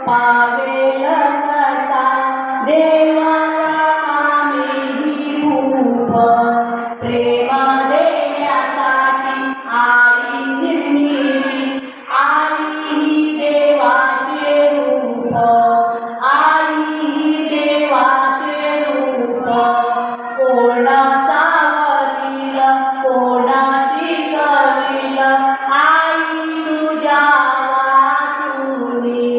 पावेल कसा देवाला आम्ही भूप प्रेम देण्यासाठी आई निर्मिली आई ही देवाचे रूप आई ही देवाचे रूप कोण सावरील कोण शिकविल आई तुझ्या वाचुनी.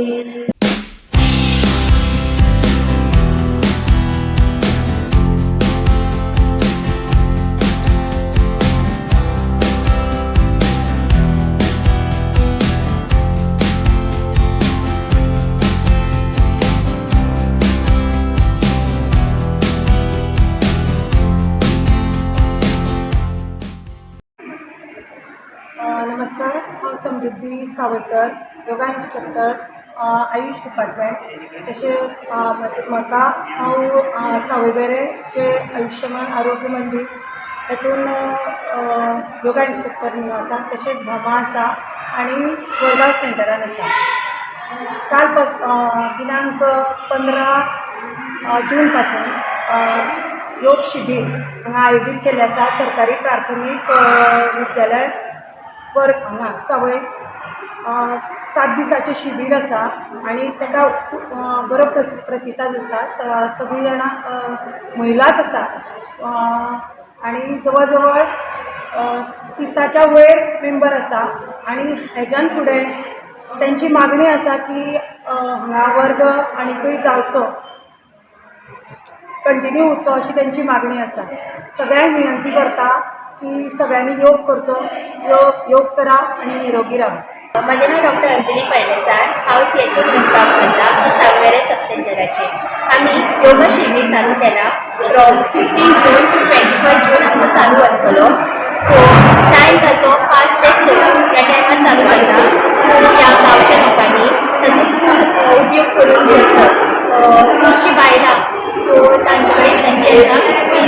नमस्कार, समृद्धी सावयकर, योगा इन्स्ट्रक्टर, आयुष डिपार्टमेंट. तशें म्हाका हांव सावयवेरेंचे आयुश्यमान आरोग्य मंदिर हातून योगा इन्स्ट्रक्टर म्हणून आसा. तशेंच भामा आसा आनी वरगांव सेंटरान आसा. काल दिनांक 15 जून पासून योग शिबीर हांगा आयोजीत केल्लें आसा. सरकारी प्राथमीक विद्यालय हांगा सावय 7 दिसाचें शिबीर आसा आनी ताका बरो प्रतिसाद आसा. सगळीं जाणां महिलाच आसा आनी जवळ जवळ 30च्या वयर मेंबर आसा. आनी हेज्यान फुडें तेंची मागणी आसा की हांगा वर्ग आनीकूय जावचो, कंटिन्यू उरचो अशी तेंची मागणी आसा. सगळ्यांक विनंती करता की सगळ्यांनी योग करचो. योग करा आणि निरोगी राहा. माझे नाव डॉक्टर अंजली फळदेसाय. हांव CHO म्हणून काम करता सावयवेरें सब सेंटराचेर. आमी योगा शिबीर चालू केला फ्रॉम 15 जून टू 21 जून आमचो चालू आसतलो. सो टायम ताचो 5 ते 6 ह्या टायमार चालू जाता. सो ह्या गांवच्या लोकांनी ताचो फूल उपयोग करून घेवचो. चडशीं बायलां सो तांचे कडेन विनंती आसा की तुमी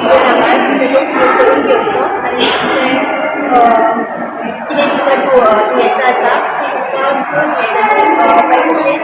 योगाकार ताचो उपयोग करून घेवचो आनी तांचे कितें तुमकां दुयेंसां आसा ती तुमकां हें जातली बरे भशेन